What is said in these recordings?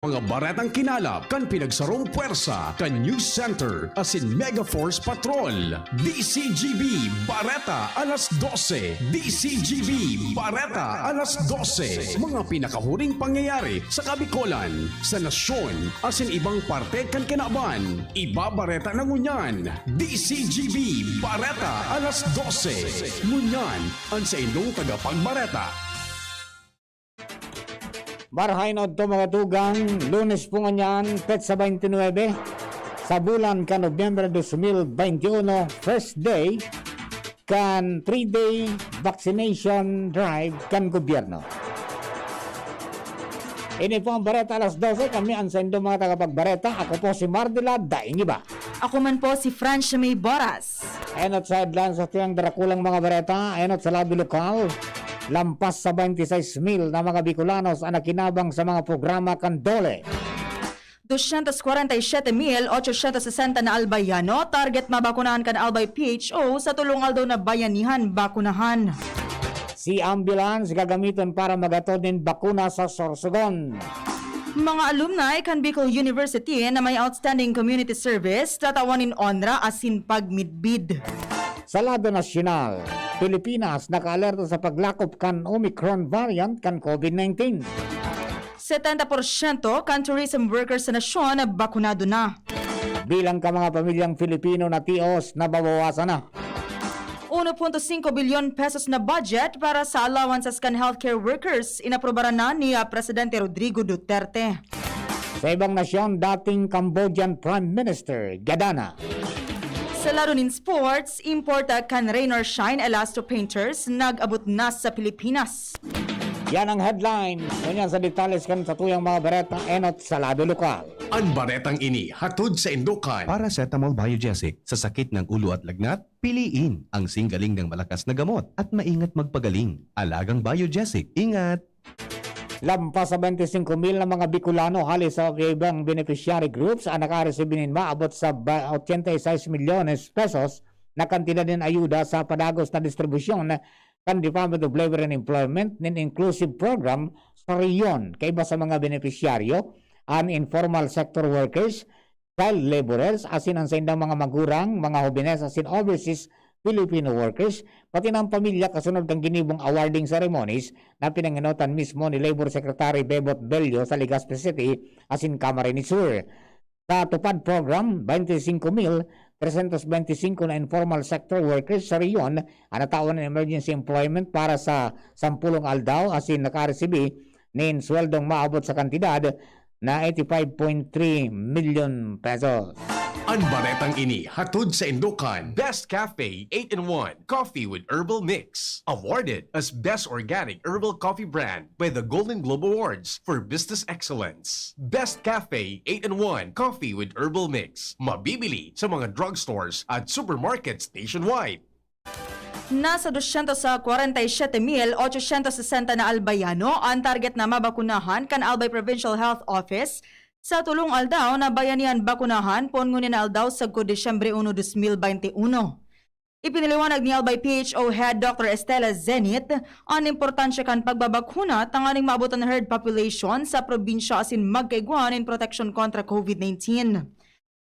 Mga baretang kinalap kan pinagsarong puwersa kan News Center asin Megaforce Patrol. DCGB Bareta alas 12. DCGB Bareta alas 12. Mga pinakahuring pangyayari sa Kabikolan, sa nasyon asin ibang parte kan kinaban. Iba Bareta na ngunyan. DCGB Bareta alas 12. Ngunyan ang sa inyong tagapagbareta. Marhainod to mga tugang, Lunes po nga niyan, petsa 29, sa bulan ka Nobyembre 2021, first day, kan 3-day vaccination drive kan gobyerno. Ini po ang Bareta alas 12, kami ang sendo mga tagapagbareta. Ako po si Mardila Daingiba. Ako man po si Francia May Boras. Enot sa headlines sa tiyang darakulang mga bareta, enot sa lado lokal, lampas sa 26,000 na mga Bicolanos ang nakinabang sa mga programa kan DOLE. 247,860 na albayano, target mabakunahan kan Albay PHO sa tulungal daw na bayanihan bakunahan. Si ambulance gagamiton para magatod ng bakuna sa Sorsogon. Mga alumni kan Bicol University na may outstanding community service, tatawanin onra asin pagmidbid. Sa lado nasyonal, Pilipinas nakaalerto sa paglakop kan Omicron variant kan COVID-19. 70% kan tourism workers sa nasyon na bakunado na. Bilang ka mga pamilyang Filipino na tios na babawasan na. 1.5 bilyon pesos na budget para sa allowances kan healthcare workers inaprobaran na ni Presidente Rodrigo Duterte. Sa ibang nasyon, dating Cambodian Prime Minister Gadana. Sa laro nin sports, import kan Rain or Shine Elasto Painters nag-abot na sa Pilipinas. Yan ang headline. Ngunyan sa detalles kan sa tuyang mga bareta enot sa lado lokal. Ang baretang ini hatod sa Indukan. Paracetamol Biogesic sa sakit ng ulo at lagnat, piliin ang singgaling ng malakas na gamot at maingat magpagaling. Alagang Biogesic, ingat! Lampas sa 25,000 na mga Bicolano halos sa ibang beneficiary groups ang nakaresebe nin maabot sa 86 milyones pesos na kantidad ng ayuda sa padagos na distribusyon kan Department of Labor and Employment nin inclusive program sa riyon kay iba sa mga beneficiaryo, informal sector workers, child laborers, asin ang sa indang mga magurang, mga hobines, asin overseas Filipino workers, pati ng pamilya kasunod ng ginibong awarding ceremonies na pinanginotan mismo ni Labor Secretary Bebot Bello sa Legazpi City asin Camarines Sur. Sa tupad program, 25,325 na informal sector workers sa riyon ang natawan ng emergency employment para sa 10 aldaw asin nakaresibi nin sweldong maabot sa kantidad na 85.3 million pesos. Ang baretang ini hatod sa Indukan. Best Cafe 8-in-1 Coffee with Herbal Mix. Awarded as Best Organic Herbal Coffee Brand by the Golden Globe Awards for Business Excellence. Best Cafe 8-in-1 Coffee with Herbal Mix. Mabibili sa mga drugstores at supermarkets nationwide. Nasa 247,860 na albayano ang target na mabakunahan kan Albay Provincial Health Office sa tulong aldaw na bayanihan bakunahan pongunin na aldaw sa Disyembre 1, 2021. Ipiniliwanag ni Albay PHO Head Dr. Estela Zenit ang importansya kan pagbabakuna tanganing maabutan ng herd population sa probinsya asin magkaiguan in protection kontra COVID-19.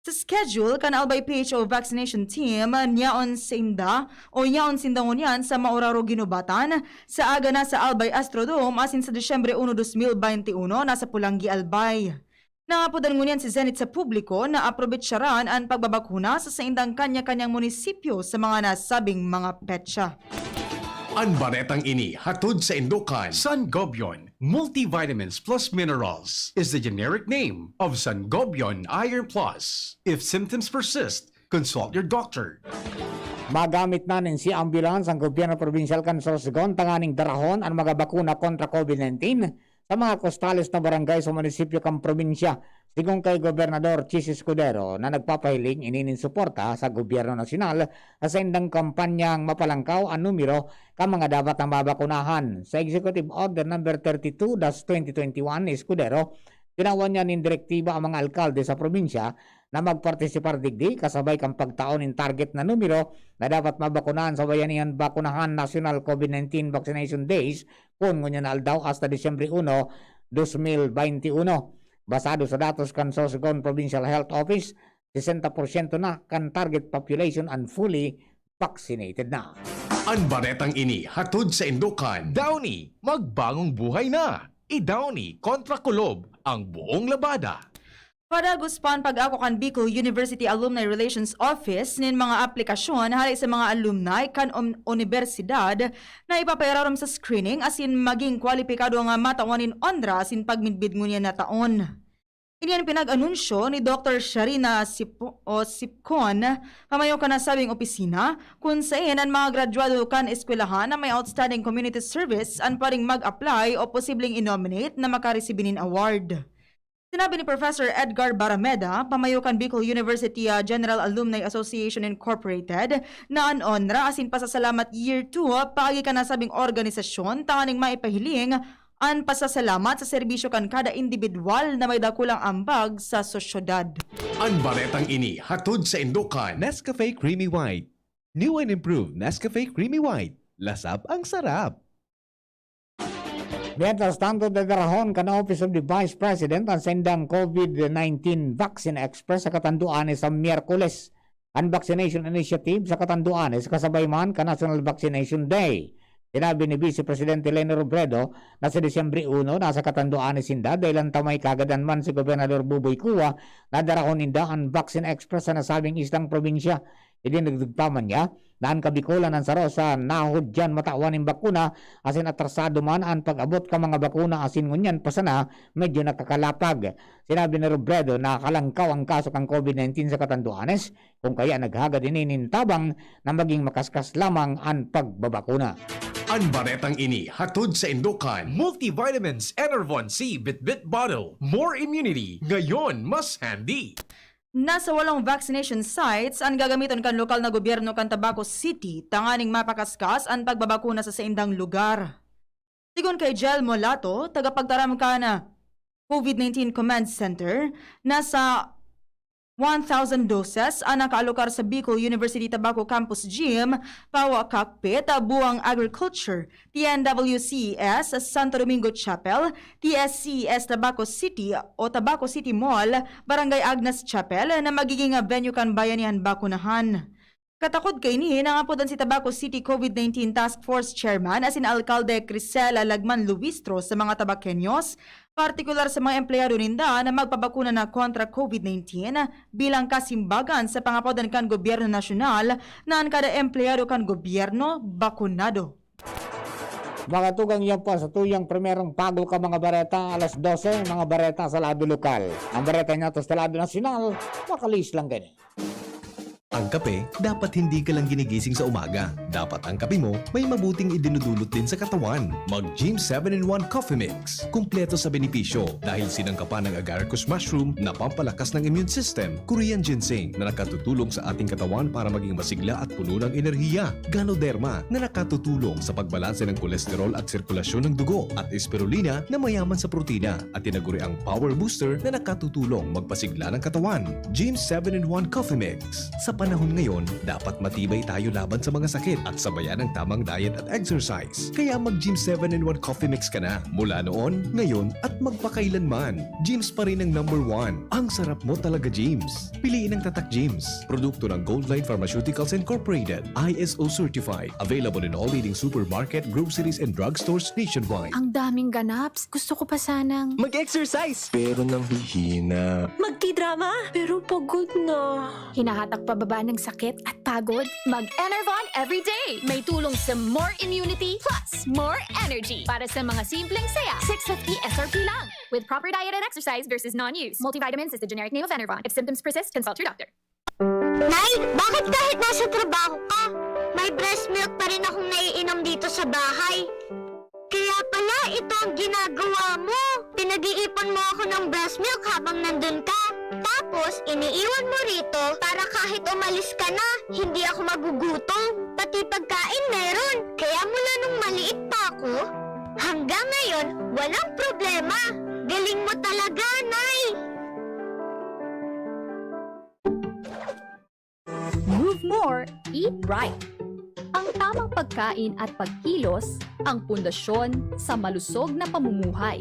Sa schedule kan Albay PHO vaccination team nyaon sinda ngunyan sa Mauraro Ginubatan sa aga na sa Albay Astrodome asin sa Disyembre 1, 2021 nasa Pulangi Albay. Nangapudan ngunyan si Zenit sa publiko na aprobetsyaran ang pagbabakuna sa saindang kanya-kanyang munisipyo sa mga nasabing mga petsa. Ang baretang ini hatod sa Indukan. Sangobion Multivitamins Plus Minerals is the generic name of Sangobion Iron Plus. If symptoms persist, consult your doctor. Magamit na nin si ambulance ang gobyerno provincial kan Sorsogon tanganing darahon ang mga bakuna kontra COVID-19 sa mga kostales na barangay sa munisipyo kang probinsya. Sigong kay Gobernador Chis Escudero na nagpapahiling ininin suporta sa gobyerno nasyonal sa indang kampanyang mapalangkaw ang numero ka mga dapat na mabakunahan. Sa Executive Order No. 32-2021 Escudero, tinawan niya nin direktiba ang mga alkalde sa probinsya na magpartisipar digdi kasabay kang pagtaon in target na numero na dapat mabakunahan sa bayanihan bakunahan National COVID-19 Vaccination Days kung ngunyan aldaw hasta Disyembre 1, 2021. Basado sa datos kan Sorsogon Provincial Health Office, 60% na kan target population and fully vaccinated na. Ang baretang ini hatod sa Indukan. Downy, magbagong buhay na. I-Downy kontra Kulob ang buong labada. Padaguspan pag-ako kan Bicol University Alumni Relations Office nin mga aplikasyon hali sa mga alumni kan universidad na ipapayararom sa screening asin maging kwalipikado nga matawanin ondra asin pagmidbid ngunya na taon. Iniyan pinag-anunsyo ni Dr. Sharina Sipcon, pamayo ka na sabing opisina, kung saan ang mga graduado kan eskwelahan na may outstanding community service ang paring mag-apply o posibleng i-nominate na makaresibinin award. Sinabi ni Professor Edgar Barameda, pamayo kan Bicol University General Alumni Association Incorporated, na an onra asin pasasalamat year 2 paagi ka na sabing organisasyon tanganing maipahiling an pasasalamat sa serbisyo kan kada individual na may dakulang ambag sa sosyedad. Ang baretang ini hatod sa Indukan. Nescafe Creamy White. New and improved Nescafe Creamy White. Lasap ang sarap. Mientras tanto, dadarahon ka na Office of the Vice President ang sendang COVID-19 Vaccine Express sa Katanduanes sa Miyerkules. Ang vaccination initiative sa Katanduanes kasabay man ka National Vaccination Day. Sinabi ni Vice Presidente Lene Robredo na sa Disyembre 1 nasa Katanduanes inda dahil ang tamay kagadan man si Gobernador Buboy Cua na darahon inda ang Vaccine Express sa nasabing isang probinsya. Idinagdagpaman niya na ang kabikulan ng saro sa nahod dyan matawan ng bakuna asin atrasado man ang pag-abot ka mga bakuna asin ngunyan pasana medyo nakakalapag. Sinabi ni Robredo na kalangkaw ang kaso ng COVID-19 sa Katanduanes kung kaya naghagad ininintabang na maging makaskas lamang ang pagbabakuna. Ang baretang ini hatod sa Indukan. Multivitamins Enervon C Bit-Bit Bottle. More immunity. Ngayon, mas handy. Nasa 8 vaccination sites ang gagamiton kan lokal na gobyerno kan Tabaco City tanganing mapakaskas ang pagbabakuna sa saindang lugar. Sigon kay Jel Molato, tagapagtaram ka na COVID-19 Command Center, nasa 1,000 doses ang nakaalokar sa Bicol University Tabaco Campus Gym, Pawa Cockpit, Buang Agriculture, TNWCS, Santo Domingo Chapel, TSCS Tabaco City o Tabaco City Mall, Barangay Agnes Chapel na magiging venue kan bayanihan bakunahan. Katakod kay ni nangapodan si Tabaco City COVID-19 Task Force Chairman asin Alcalde Crisela Lagman Luistro sa mga Tabaqueños, partikular sa mga empleyado ninda na magpabakuna na kontra COVID-19 bilang kasimbagan sa pangapodan kan gobyerno nasyonal na ang kada empleyado kan gobyerno bakunado. Makatugang yan po sa tuyang primerong pagol ka mga bareta alas 12, mga bareta sa lado lokal. Ang bareta niya to sa lado nasyonal, makalis lang ganyan. Ang kape, dapat hindi ka lang ginigising sa umaga. Dapat ang kape mo may mabuting idinudulot din sa katawan. Mag-Gym 7-in-1 Coffee Mix. Kumpleto sa benepisyo dahil sinangkapan ng agaricus mushroom na pampalakas ng immune system, Korean ginseng na nakatutulong sa ating katawan para maging masigla at puno ng enerhiya, Ganoderma na nakatutulong sa pagbalanse ng kolesterol at sirkulasyon ng dugo, at spirulina na mayaman sa protina at tinaguri ang Power Booster na nakatutulong magpasigla ng katawan. Gym 7-in-1 Coffee Mix. Sa panahon ngayon, dapat matibay tayo laban sa mga sakit at sabayan ng tamang diet at exercise. Kaya mag-Gym 7-in-1 Coffee Mix ka na. Mula noon, ngayon, at magpakailanman. Gyms pa rin ang #1. Ang sarap mo talaga, Gyms. Piliin ang Tatak Gyms. Produkto ng Goldline Pharmaceuticals Incorporated. ISO certified. Available in all leading supermarket, groceries, and drugstores nationwide. Ang daming ganaps. Gusto ko pa sanang Mag-exercise! Pero nang hihina. Magki-drama, pero pagod na. hinahatak pababa ng sakit at pagod. Mag-Enervon everyday. May tulong sa more immunity plus more energy. Para sa mga simpleng saya, 650 SRP lang. With proper diet and exercise versus non-use. Multivitamins is the generic name of Enervon. If symptoms persist, consult your doctor. Nay, bakit kahit nasa trabaho ka, may breast milk pa rin akong naiinom dito sa bahay? Kaya pala ito ang ginagawa mo. Pinag-iipon mo ako ng breast milk habang nandun ka. Tapos, iniiwan mo rito para kahit umalis ka na, hindi ako magugutom. Pati pagkain meron. Kaya mula nung maliit pa ako, hanggang ngayon, walang problema. Galing mo talaga, Nay. Move more, eat right. Ang tamang pagkain at pagkilos ang pundasyon sa malusog na pamumuhay.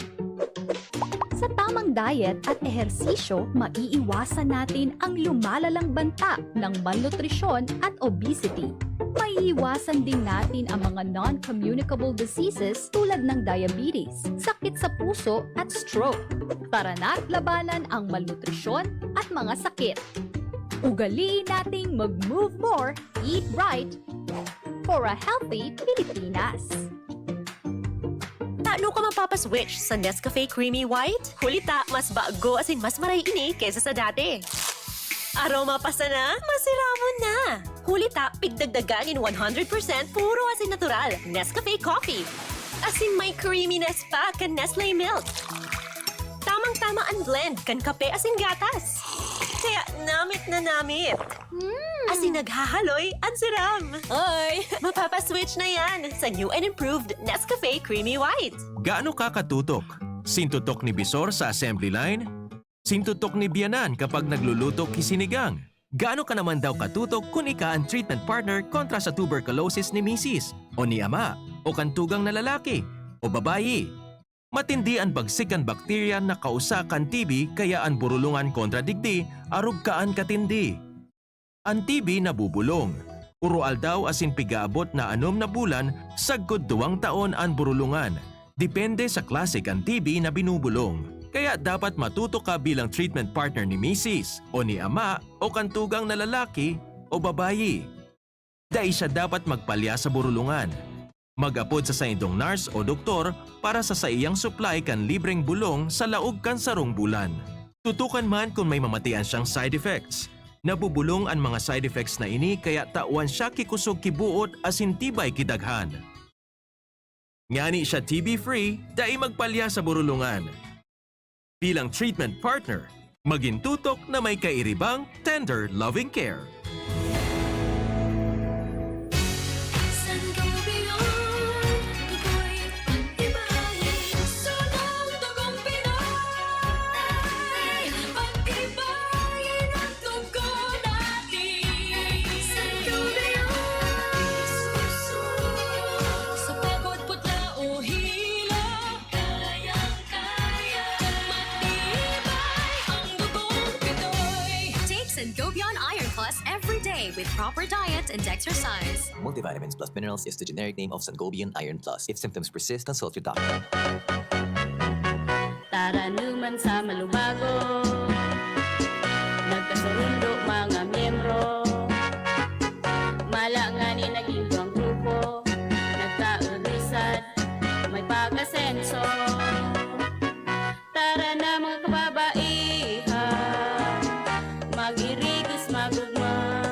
Sa tamang diet at ehersisyo, maiiwasan natin ang lumalalang banta ng malnutrisyon at obesity. Maiiwasan din natin ang mga non-communicable diseases tulad ng diabetes, sakit sa puso at stroke. Tara na't labanan ang malnutrisyon at mga sakit. Ugaliin nating mag-move more, eat right, for a healthy Pilipinas. Paano ka mapapaswitch sa Nescafe Creamy White? Hulita, mas bago as in mas maray ini kaysa sa dati. Aroma pa sana, masira mo na. Hulita, pigdagdagan in 100% puro asin natural. Nescafe Coffee. Asin may creaminess pa kan Nestle Milk. Tamang-tama ang blend kan kape asin gatas. Kaya namit na namit. Asin naghahaloy at siram. Oy, mapapaswitch na yan sa new and improved Nescafe Creamy White. Gaano ka katutok? Sintutok ni Bisor sa assembly line? Sintutok ni Bianan kapag nagluluto kisinigang? Gaano ka naman daw katutok kung ika ang treatment partner kontra sa tuberculosis ni Mrs. o ni Ama o kantugang na lalaki o babayi? Matindi ang bagsikan bakterya na kausakan TB kaya ang burulungan kontra digdi arug kaan katindi. Ang TB nabubulong. Puro aldaw asin pigaabot na 6 na bulan sagkod 2 taon ang burulungan. Depende sa klase ang TB na binubulong. Kaya dapat matuto ka bilang treatment partner ni Mrs. o ni Ama o kantugang na lalaki o babayi. Dahil siya dapat magpalya sa burulungan. Mag-apod sa saindong nurse o doktor para sa iyang supply kan libreng bulong sa laog kan sarong bulan. Tutukan man kung may mamatian siyang side effects. Nabubulong ang mga side effects na ini kaya tauan siya kikusog kibuot asin tibay kidaghan. Ngani siya TB-free dahil magpalya sa burulungan. Bilang treatment partner, maging tutok na may kairibang tender loving care. Sangobion Iron Plus every day with proper diet and exercise. Multivitamins plus minerals is the generic name of Sangobion Iron Plus. If symptoms persist, consult your doctor. Tara naman sa malubago, nagkasurundo mga miyembro, malangani naging buwang grupo, nagkaulisad, may pag-asenso. Tara na mga kababaihan, mag-irigis magugma,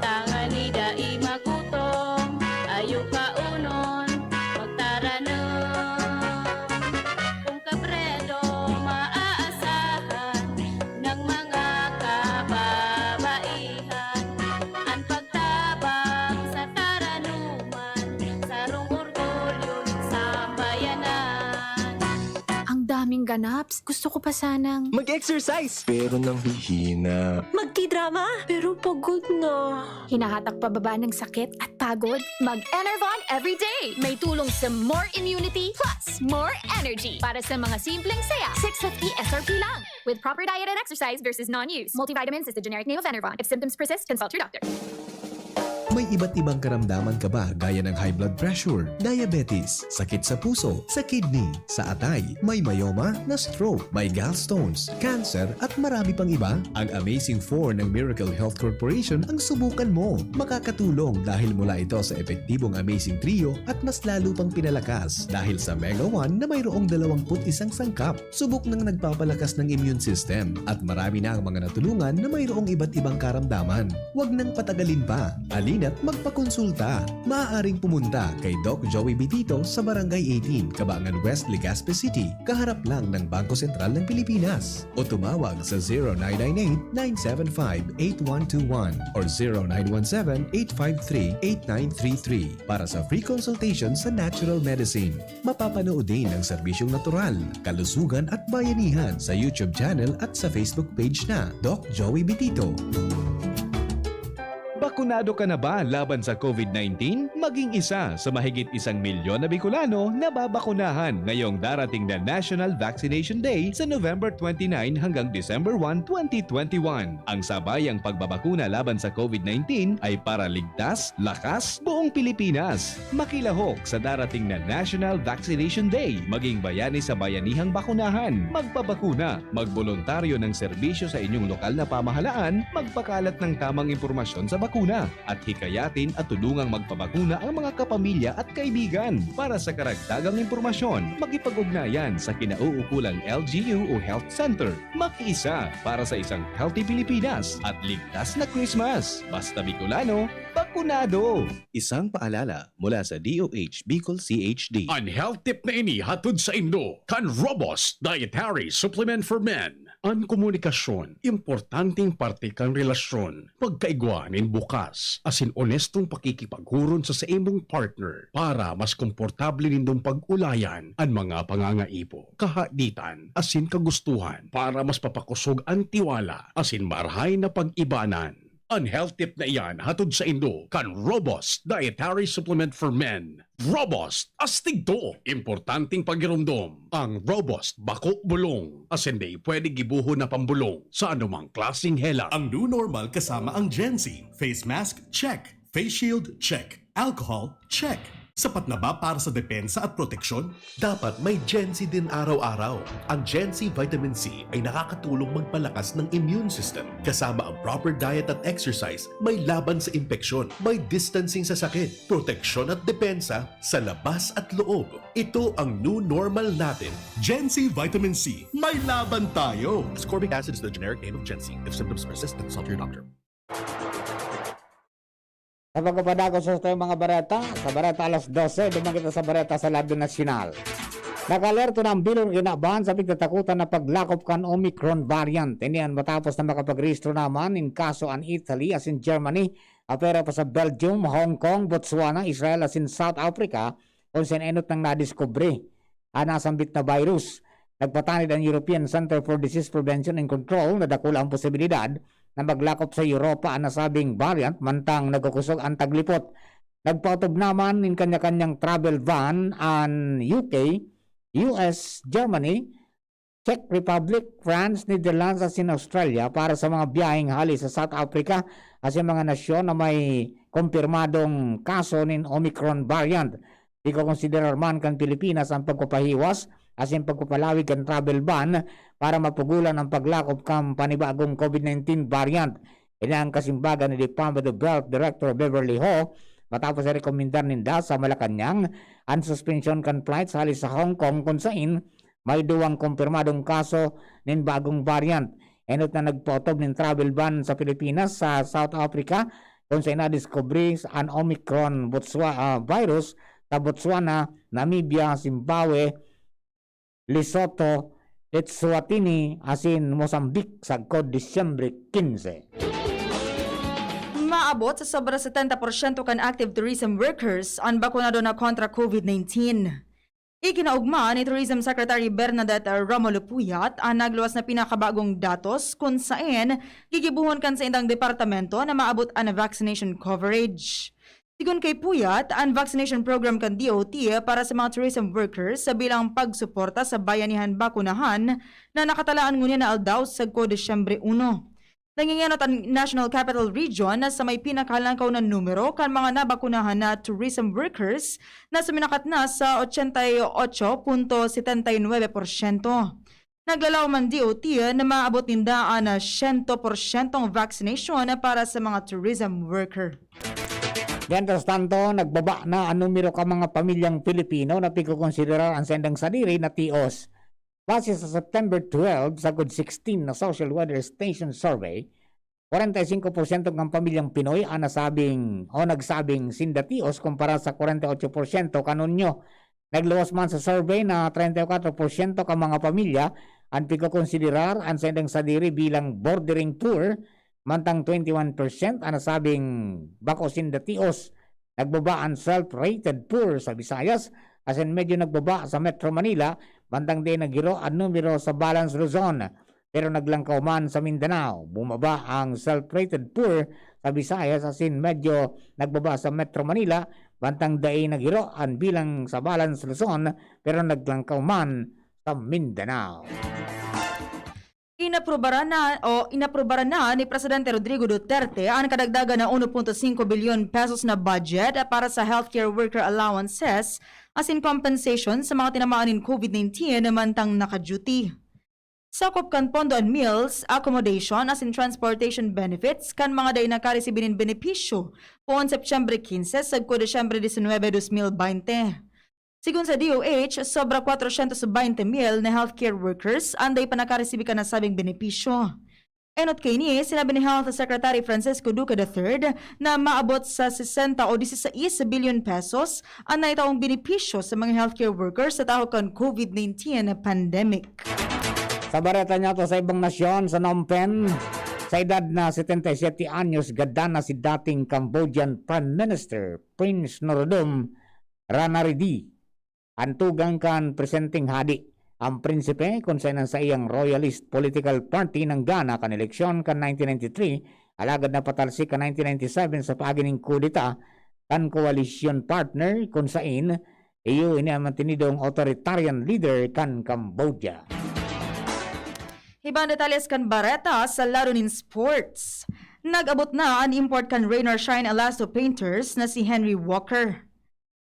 tangan ni dai magutong, ayo ka unon, magtaranon. Kung kabredo maaasahan ng mga kababaihan, ang pagtabang sa taranuman, sarong orgulyo ng sambayanan. Ang daming ganaps. Gusto ko pa sanang... Mag-exercise! Pero nang hihina. Magti-drama, pero pagod na. Hinahatak pababa ng sakit at pagod? Mag-Enervon everyday! May tulong sa more immunity plus more energy. Para sa mga simpleng saya, 650 SRP lang. With proper diet and exercise versus non-use. Multivitamins is the generic name of Enervon. If symptoms persist, consult your doctor. May iba't ibang karamdaman ka ba gaya ng high blood pressure, diabetes, sakit sa puso, sa kidney, sa atay, may myoma na stroke, may gallstones, cancer at marami pang iba? Ang Amazing 4 ng Miracle Health Corporation ang subukan mo. Makakatulong dahil mula ito sa epektibong Amazing Trio at mas lalo pang pinalakas dahil sa Mega 1 na mayroong 21 sangkap. Subok ng nagpapalakas ng immune system at marami na ang mga natulungan na mayroong iba't ibang karamdaman. Huwag nang patagalin pa. Alina't magpakonsulta. Maaaring pumunta kay Doc Joey Bitito sa Barangay 18, Cabangan West, Legazpi City, kaharap lang ng Bangko Sentral ng Pilipinas. O tumawag sa 0998-975-8121 or 0917-853-8933 para sa free consultation sa natural medicine. Mapapanood din ang serbisyong natural, kalusugan at bayanihan sa YouTube channel at sa Facebook page na Doc Joey Bitito. Bakunado ka na ba laban sa COVID-19? Maging isa sa mahigit 1 milyon na Bicolano na babakunahan ngayong darating na National Vaccination Day sa November 29 hanggang December 1, 2021. Ang sabayang pagbabakuna laban sa COVID-19 ay para ligtas, lakas, buong Pilipinas. Makilahok sa darating na National Vaccination Day. Maging bayani sa bayanihang bakunahan. Magpabakuna, magboluntaryo ng serbisyo sa inyong lokal na pamahalaan, magpakalat ng tamang impormasyon sa bakuna, at hikayatin at tulungang magpabakuna ang mga kapamilya at kaibigan. Para sa karagdagang impormasyon, makipag-ugnayan sa kinauukulang LGU o Health Center. Makiisa para sa isang healthy Pilipinas at ligtas na Christmas. Basta Bicolano, bakunado! Isang paalala mula sa DOH Bicol CHD. Ang health tip na ini hatod sa Indo, kan Robust Dietary Supplement for Men. Ang komunikasyon, importanteng parte kang relasyon. Pagkaigwanin bukas, asin honestong pakikipaghuron sa imong partner para mas komportable nindong pag-ulayan ang mga pangangaipo, kahaditan, asin kagustuhan para mas papakusog ang tiwala, asin marhay na pag-ibanan. Ang health tip na iyan hatod sa Indo kan Robust Dietary Supplement for Men. Robust, astig to. Importanteng pagirumdom. Ang Robust Bako Bulong. As hindi pwede gibuho na pambulong sa anumang klaseng hela. Ang new normal kasama ang Gen-Z. Face mask, check. Face shield, check. Alcohol, check. Sapat na ba para sa depensa at proteksyon? Dapat may Gen-Z din araw-araw. Ang Gen-Z Vitamin C ay nakakatulong magpalakas ng immune system. Kasama ang proper diet at exercise, may laban sa impeksyon, may distancing sa sakit, proteksyon at depensa sa labas at loob. Ito ang new normal natin. Gen-Z Vitamin C. May laban tayo! Ascorbic acid is the generic name of Gen-Z. If symptoms persist, consult your doctor. Sa pagpapadako sa tayo mga bareta, sa bareta alas 12, dumang kita sa bareta sa Lado Nasyonal. Nakalerto na ang bilong kinabahan sa pagtatakutan na paglakop kan Omicron variant. Iniyan matapos na makapagrehistro naman in kaso an Italy as in Germany, apera pa sa Belgium, Hong Kong, Botswana, Israel as in South Africa, kung sinenot nang nadiskubre ang nasambit na virus. Nagpatanid ang European Center for Disease Prevention and Control na dakula ang posibilidad na maglakop sa Europa ang nasabing variant mantang nagkukusog ang taglipot. Nagpautob naman in kanya-kanyang travel ban ang UK, US, Germany, Czech Republic, France, Netherlands at in Australia para sa mga biyaheng hali sa South Africa at sa mga nasyon na may kumpirmadong kaso ng Omicron variant. Di ko konsiderar man kan Pilipinas ang pagpapahiwas as in pagpapalawig ang travel ban para mapugulan ang paglakop kang panibagong COVID-19 variant. Ina ang kasimbagan ni Department of Health Director Beverly Ho matapos ay rekomendar ninda sa Malacanang ang suspension kan flights halis sa Hong Kong kung saan may duwang kumpirmadong kaso ng bagong variant. Enot na nagpotob ng travel ban sa Pilipinas sa South Africa kung saan na-discovery ang Omicron virus sa Botswana, Namibia, Zimbabwe, Lesotho, Eswatini, asin Mozambique sa Disyembre 15. Maabot sa sobra 70% kan active tourism workers ang bakunado na kontra COVID-19. Ikinaugma ni Tourism Secretary Bernadette Romulo Puyat ang nagluwas na pinakabagong datos kung saan gigibuhon kan sa indang departamento na maabot ang vaccination coverage. Sigun kay Puyat, ang vaccination program kan DOT para sa mga tourism workers sa bilang pagsuporta sa bayanihan bakunahan na nakatalaan ngunit na aldaw sa Disyembre 1. Nanginganot ang National Capital Region na sa may pinakahalangkaw na numero kan mga nabakunahan na tourism workers na suminakat na sa 88.79%. Naglalaw man DOT na maabot ninda ang 100% vaccination para sa mga tourism worker. Mientras tanto, nagbaba na ang numero ka mga pamilyang Pilipino na pikukonsiderar ang sendang sadiri na TIOS. Base sa September 12, sa Good 16 na Social Weather Station Survey, 45% ng pamilyang Pinoy ang nagsabing sinda TIOS kumpara sa 48% kanunyo. Nagluwas man sa survey na 34% ka mga pamilya ang pikukonsiderar ang sendang sadiri bilang bordering poor, mantang 21% ang nasabing bako sinda TIOS. Nagbaba ang self-rated poor sa Visayas, as in medyo nagbaba sa Metro Manila, mantang din naggiro ang numero sa Balance Luzon. Pero naglangkaw man sa Mindanao, bumaba ang self-rated poor sa Visayas asin medyo nagbaba sa Metro Manila, bantang daay nagiro ang bilang sa Balance Luzon pero naglangkaw man sa Mindanao. Inaprobaran na ni Presidente Rodrigo Duterte ang kadagdagan na 1.5 bilyon pesos na budget para sa healthcare worker allowances as in compensation sa mga tinamaan ng COVID-19 na mantang naka-duty. Sakop kan pondo and meals, accommodation as in transportation benefits kan mga day nakaresibinin benepisyo poon Septyembre 15 sagko Desyembre 19, 2020. Sigun sa DOH, sobra 420,000 na healthcare workers anday pa nakaresibir ka na sabing benepisyo. Enot kay ni, sinabi ni Health Secretary Francisco Duque III na maabot sa 60 o 16 billion pesos ang naitaong benepisyo sa mga healthcare workers sa tao kan COVID-19 na pandemic. Sa bareta niya to sa ibang nasyon sa Phnom Penh, sa edad na 77 anyos gada na si dating Cambodian Prime Minister Prince Norodom Ranariddh. Antugang kan presenting hadi ang prinsipe kung saan sa iyang royalist political party ng Ghana kan eleksyon kan 1993 alagad na patalsik kan 1997 sa pagining kudita kan coalition partner kung saan iyo ini ang mantinidong authoritarian leader kan Cambodia. Ibang detalles kan bareta sa laro nin sports. Nag-abot na ang import kan Rain or Shine Elasto Painters na si Henry Walker.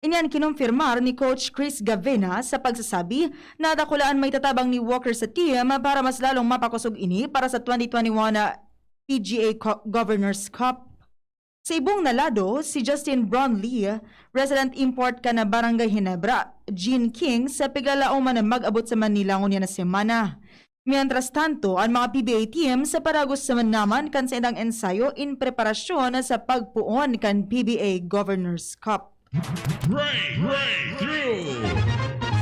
Inyan kinumpirmar ni Coach Chris Gavena sa pagsasabi na dakulaan may tatabang ni Walker sa team para mas lalong mapakusog ini para sa 2021 na PGA Governors Cup. Sa ibong nalado, si Justin Brownlee, resident import ka na Barangay Ginebra, Gene King sa piglalauman na mag-abot sa Manila ngunya na semana. Mientras tanto, ang mga PBA team sa Paragos sa naman kan sa indang ensayo in preparasyon sa pagpuon kan PBA Governors Cup.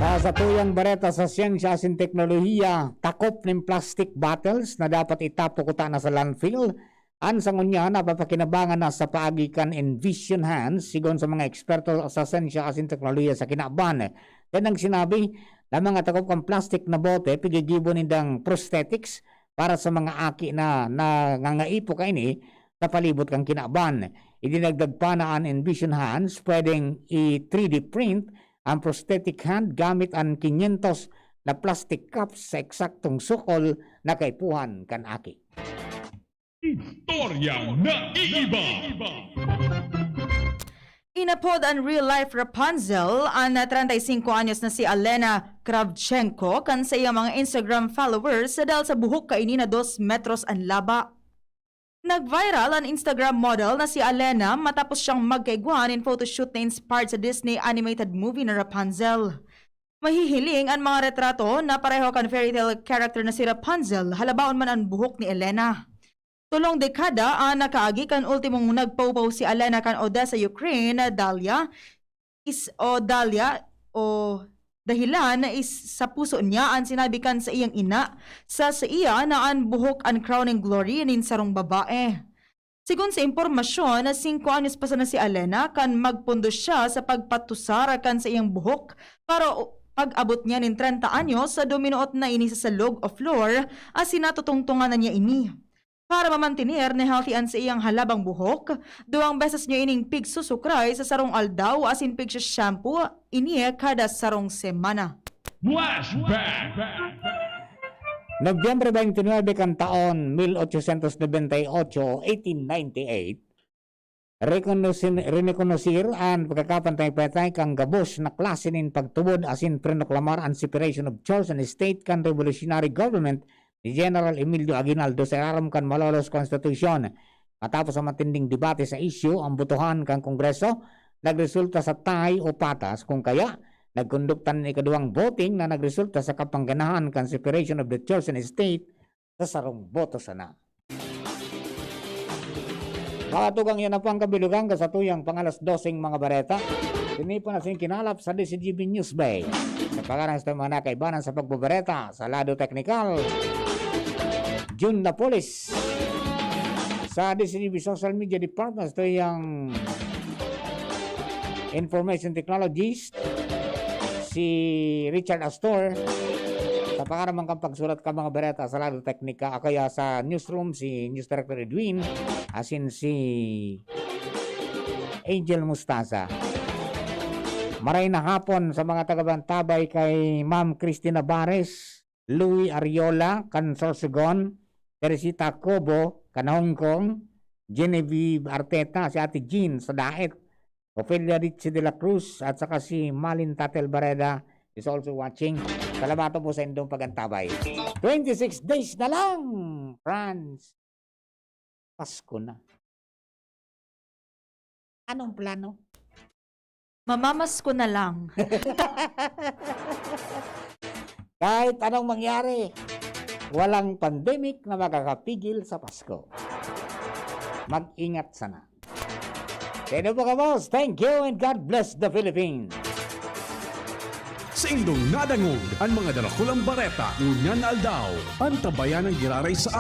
Sa satuyang bareta sa siyensya asin teknolohiya, takop ng plastic bottles na dapat itapukuta na sa landfill, ang sangunya na papakinabangan na sa paagikan Envision Hands sigon sa mga eksperto sa siyensya asin teknolohiya sa Kinaban. Yan ang sinabi na mga takop kang plastic na bote pigigibo nindang prosthetics para sa mga aki na nangangaipo ka ini sa palibot kang Kinaban. Idinagdag pa na ang Envision Hands pwedeng i-3D print ang prosthetic hand gamit ang 500 na plastic cups sa eksaktong sukol na kaipuhan kan aki. Istoryang naiiba. Inapod ang real-life Rapunzel ang 35 anyos na si Alena Kravchenko kan sa iyang mga Instagram followers dahil sa buhok kaini na 2 metros ang laba. Nag-viral ang Instagram model na si Alena matapos siyang magkaiguan in photoshoot na inspired sa Disney animated movie na Rapunzel. Mahihiling ang mga retrato na pareho kan fairy tale character na si Rapunzel, halabaon man ang buhok ni Elena. Tulong dekada ang nakaagi kan ultimong nagpaupaw si Alena kan Odessa, Ukraine, dahilan na sa puso niya ang sinabi kan sa iyang ina sa iya na ang buhok ang crowning glory nin sarong babae. Sigun sa impormasyon na 5 anyos pa sana si Alena kan magpundo siya sa pagpatusara kan sa iyang buhok para pag-abot niya nin 30 anyos sa dominuot na ini sa salog o floor as sinatutungtungan na niya ini. Para mamantinir na healthy an sa iyang halabang buhok, 2 beses niya ining pigsusukray sa sarong aldaw asin shampoo ini kada sarong semana. Flashback. Nobyembre 29 kan taon 1898 o 1898, rekonosir ang pagkakapantay-patay kang gabos na klase nin pagtubod asin prenoklamar ang separation of church and state kan revolutionary government ni General Emilio Aguinaldo sa araram kan Malolos Constitution. Matapos ang matinding debate sa issue, ang butuhan kang Kongreso nagresulta sa tie o patas kung kaya nagkonduktan ng ikaduhang voting na nagresulta sa kapangganahan kan separation of the church and state sa sarong boto sana. Makatugang yan na po ang kabilugan kasatuyang pangalas 12 mga bareta. Tinipo na siyang kinalap sa DCGB News Bay. Sa pangarang sa mga nakaibanan sa pagbabareta sa lado technical, June Napolis. Sa DCGB Social Media Department, ito yung Information Technologies, si Richard Astor. Kapag naman kang pagsulat ka mga bereta sa lalo teknika, kaya sa newsroom si News Director Edwin, asin si Angel Mustaza. Maray na hapon sa mga tagabantabay kay Ma'am Cristina Bares, Louis Ariola, kan Sorsogon, Teresita Cobo, kan Hong Kong, Genevieve Arteta, si Ate Jean sa Daet, Ofelia Ritchie de la Cruz, at saka si Malin Tatel Bareda is also watching. Salamat po sa inyong pagantabay. 26 days na lang, France. Pasko na. Anong plano? Mamamas ko na lang. Kahit anong mangyari, walang pandemic na makakapigil sa Pasko. Mag-ingat sana. Sino po ka, boss? Thank you and God bless the Philippines. Sa indong nadangog, ang mga dalakulang bareta, unyan aldaw, ang tabayan ng giraray sa